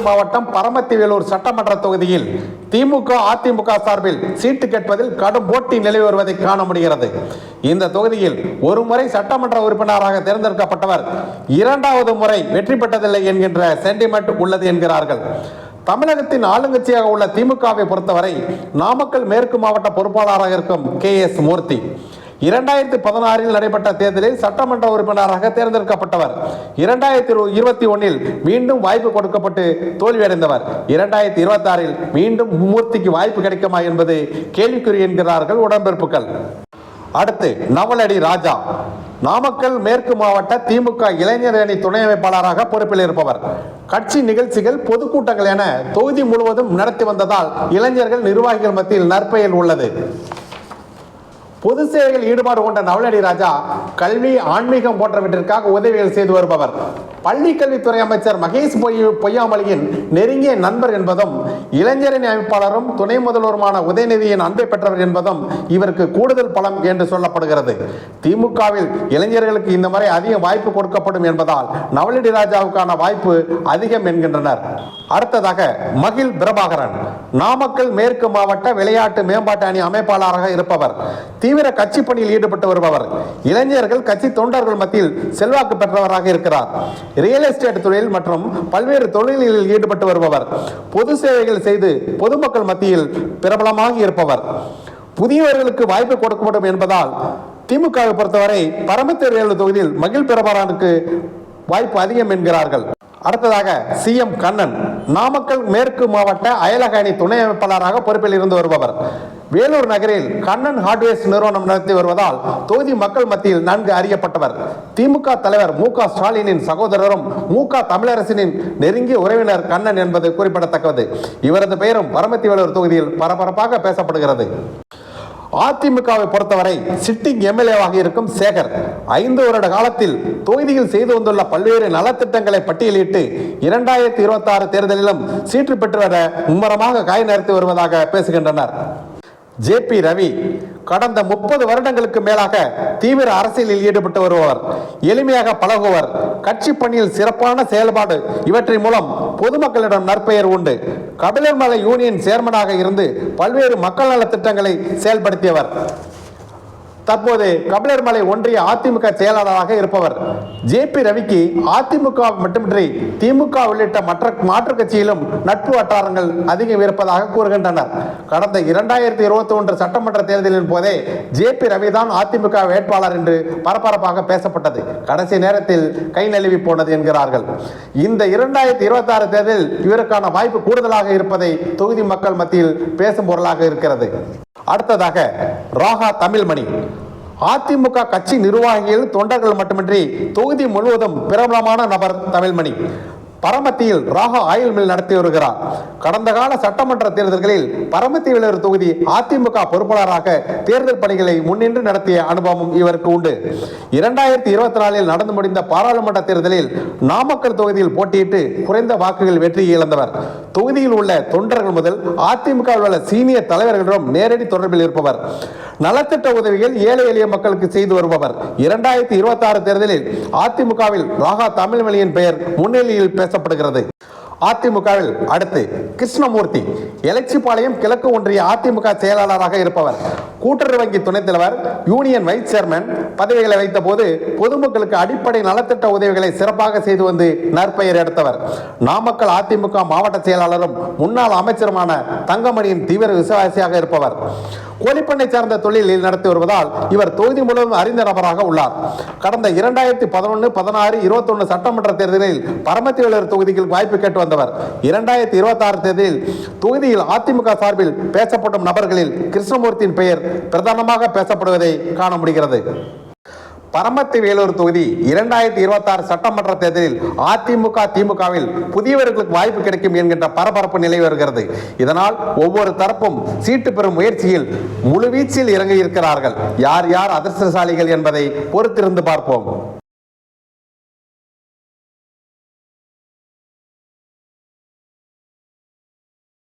மாவட்டம் பரமத்தி வேலூர் சட்டமன்ற தொகுதியில் திமுக அதிமுக சார்பில் சீட்டு கேட்பதில் கடும் போட்டி நிலவி வருவதை காண முடிகிறது. இந்த தொகுதியில் ஒரு முறை சட்டமன்ற உறுப்பினராக தேர்ந்தெடுக்கப்பட்டவர் இரண்டாவது முறை வெற்றி பெற்றதில்லை என்கின்ற சென்டிமெண்ட் உள்ளது என்கிறார்கள். தமிழகத்தின் ஆளுங்கட்சியாக உள்ள திமுகவை பொறுத்தவரை நாமக்கல் மேற்கு மாவட்ட பொறுப்பாளராக இருக்கும் KS மூர்த்தி 2016 நடைபெற்ற தேர்தலில் சட்டமன்ற உறுப்பினராக தேர்ந்தெடுக்கப்பட்டவர். 2021 மீண்டும் வாய்ப்பு கொடுக்கப்பட்டு தோல்வியடைந்தவர். 2026 மீண்டும் மூர்த்திக்கு வாய்ப்பு கிடைக்குமா என்பது கேள்விக்குறி என்கிறார்கள் உடன்பிறப்புகள். அடுத்து நவலடி ராஜா நாமக்கல் மேற்கு மாவட்ட திமுக இளைஞர் அணி துணை அமைப்பாளராக பொறுப்பில் இருப்பவர். கட்சி நிகழ்ச்சிகள் பொதுக்கூட்டங்கள் என தொகுதி முழுவதும் நடத்தி வந்ததால் இளைஞர்கள் நிர்வாகிகள் மத்தியில் நற்பெயர் உள்ளது. பொது சேவைகள் ஈடுபாடு கொண்ட நவலடி ராஜா கல்வி, ஆன்மீகம் போன்றவற்றிற்காக உதவிகள் செய்து வருபவர். பள்ளி கல்வித்துறை அமைச்சர் மகேஷ் பொய்யாமொழியின் நெருங்கிய நண்பர் என்பதும் இளைஞரணி அமைப்பாளரும் துணை முதல்வருமான உதயநிதியின் அன்பை பெற்றவர் என்பதும் இவருக்கு கூடுதல் பலம் என்று சொல்லப்படுகிறது. திமுகவில் இளைஞர்களுக்கு இந்த முறை அதிக வாய்ப்பு கொடுக்கப்படும் என்பதால் நவலடி ராஜாவுக்கான வாய்ப்பு அதிகம் என்கின்றனர். அடுத்ததாக மகிழ் பிரபாகரன் நாமக்கல் மேற்கு மாவட்ட விளையாட்டு மேம்பாட்டு அணி அமைப்பாளராக இருப்பவர். தீவிர கட்சி பணியில் ஈடுபட்டு வருபவர். இளைஞர்கள் கட்சி தொண்டர்கள் மத்தியில் செல்வாக்கு பெற்றவராக இருக்கிறார். ரியல் எஸ்டேட் தொழில் மற்றும் பல்வேறு தொழில்களில் ஈடுபட்டு வருபவர். பொது சேவைகள் செய்து பொதுமக்கள் மத்தியில் பிரபலமாக இருப்பவர். புதியவர்களுக்கு வாய்ப்பு கொடுக்கப்படும் என்பதால் திமுகவை பொறுத்தவரை பரமத்தி வேலூர் தொகுதியில் மகிழ் பிரபாகரனுக்கு வாய்ப்பு அதிகம் என்கிறார்கள். அடுத்ததாக CM கண்ணன் நாமக்கல் மேற்கு மாவட்ட அயலக அணி துணை அமைப்பாளராக பொறுப்பில் இருந்து வருபவர். வேலூர் நகரில் கண்ணன் ஹார்ட்வேர்ஸ் நிறுவனம் நடத்தி வருவதால் தொகுதி மக்கள் மத்தியில் நன்கு அறியப்பட்டவர். திமுக தலைவர் MK ஸ்டாலினின் சகோதரரும் MK தமிழரசனின் நெருங்கிய உறவினர் கண்ணன் என்பது குறிப்பிடத்தக்கது. இவரது பெயரும் பரமத்தி வேலூர் தொகுதியில் பரபரப்பாக பேசப்படுகிறது. அதிமுகவை பொறுத்தவரை சிட்டிங் MLA-வாக இருக்கும் சேகர் 5 வருட காலத்தில் தொகுதியில் செய்து வந்துள்ள பல்வேறு நலத்திட்டங்களை பட்டியலிட்டு 2026 தேர்தலிலும் சீட்டு பெற்று வர மும்முரமாக காய் நகர்த்தி வருவதாக பேசுகின்றனர். JP ரவி கடந்த 30 வருடங்களுக்கு மேலாக தீவிர அரசியலில் ஈடுபட்டு வருபவர். எளிமையாக பழகுவர். கட்சி பணியில் சிறப்பான செயல்பாடு இவற்றின் மூலம் பொதுமக்களிடம் நற்பெயர் உண்டு. கபிலர்மலை யூனியன் சேர்மனாக இருந்து பல்வேறு மக்கள் நல திட்டங்களை செயல்படுத்தியவர். தற்போது கபிலர்மலை ஒன்றிய அதிமுக செயலாளராக இருப்பவர். JP ரவிக்கு அதிமுக மட்டுமின்றி திமுக உள்ளிட்ட மற்ற மாற்றுக் கட்சியிலும் நட்பு வட்டாரங்கள் அதிகம் இருப்பதாக கூறுகின்றனர். கடந்த 2021 சட்டமன்ற தேர்தலின் போதே JP ரவி தான் அதிமுக வேட்பாளர் என்று பரபரப்பாக பேசப்பட்டது. கடைசி நேரத்தில் கை நழுவி போனது என்கிறார்கள். இந்த 2026 தேர்தலில் இவருக்கான வாய்ப்பு கூடுதலாக இருப்பதை தொகுதி மக்கள் மத்தியில் பேசும் பொருளாக இருக்கிறது. அடுத்ததாக ராகா தமிழ்மணி அதிமுக கட்சி நிர்வாகிகள் தொண்டர்கள் மட்டுமின்றி தொகுதி முழுவதும் பிரபலமான நபர் தமிழ்மணி. பரமத்தியில் ராகா ஆயில் மில் நடத்தி வருகிறார். கடந்த கால சட்டமன்ற தேர்தல்களில் பரமத்தி வேலூர் தொகுதி அதிமுக பொறுப்பாளராக தேர்தல் பணிகளை முன்னின்று நடத்திய அனுபவம் இவருக்கு உண்டு. 2024 நடந்து முடிந்த பாராளுமன்ற தேர்தலில் நாமக்கல் தொகுதியில் போட்டியிட்டு குறைந்த வாக்குகள் வெற்றி இழந்தவர். தொகுதியில் உள்ள தொண்டர்கள் முதல் அதிமுகவில் உள்ள சீனியர் தலைவர்களிடம் நேரடி தொடர்பில் இருப்பவர். நலத்திட்ட உதவிகள் ஏழை எளிய மக்களுக்கு செய்து வருபவர். 2026 தேர்தலில் அதிமுகவில் ராகா தமிழ்மணியின் பெயர் முன்னிலையில் பேசப்படுகிறது. அதிமுகவில் அடுத்து கிருஷ்ணமூர்த்தி எலச்சிபாளையம் கிழக்கு ஒன்றிய அதிமுக செயலாளராக இருப்பவர். கூட்டுறவு வங்கி துணைத் தலைவர், யூனியன் வைஸ் சேர்மன் பதவிகளை வைத்த போது பொதுமக்களுக்கு அடிப்படை நலத்திட்ட உதவிகளை சிறப்பாக செய்து வந்து நற்பெயர் எடுத்தவர். நாமக்கல் அதிமுக மாவட்ட செயலாளரும் முன்னாள் அமைச்சருமான தங்கமணியின் தீவிர விசுவாசியாக இருப்பவர். கோழிப்பண்ணை சார்ந்த தொழிலில் நடத்தி வருவதால் இவர் தொகுதி முழுவதும் அறிந்த நபராக உள்ளார். கடந்த 2011, 16, 21 சட்டமன்ற தேர்தலில் பரமத்தி வேலூர் தொகுதியில் வாய்ப்பு கேட்டு வந்தவர். 2026 தேர்தலில் தொகுதியில் அதிமுக சார்பில் பேசப்படும் நபர்களில் கிருஷ்ணமூர்த்தியின் பெயர் பிரதானமாக பேசப்படுவதை காண முடிகிறது. பரமத்தி வேலூர் தொகுதி 2026 சட்டமன்ற தேர்தலில் அதிமுக திமுகவில் புதியவர்களுக்கு வாய்ப்பு கிடைக்கும் என்கின்ற பரபரப்பு நிலை வருகிறது. இதனால் ஒவ்வொரு தரப்பும் சீட்டு பெறும் முயற்சியில் முழுவீச்சில் இறங்கி இருக்கிறார்கள். யார் யார் அதிர்ஷ்டசாலிகள் என்பதை பொறுத்திருந்து பார்ப்போம்.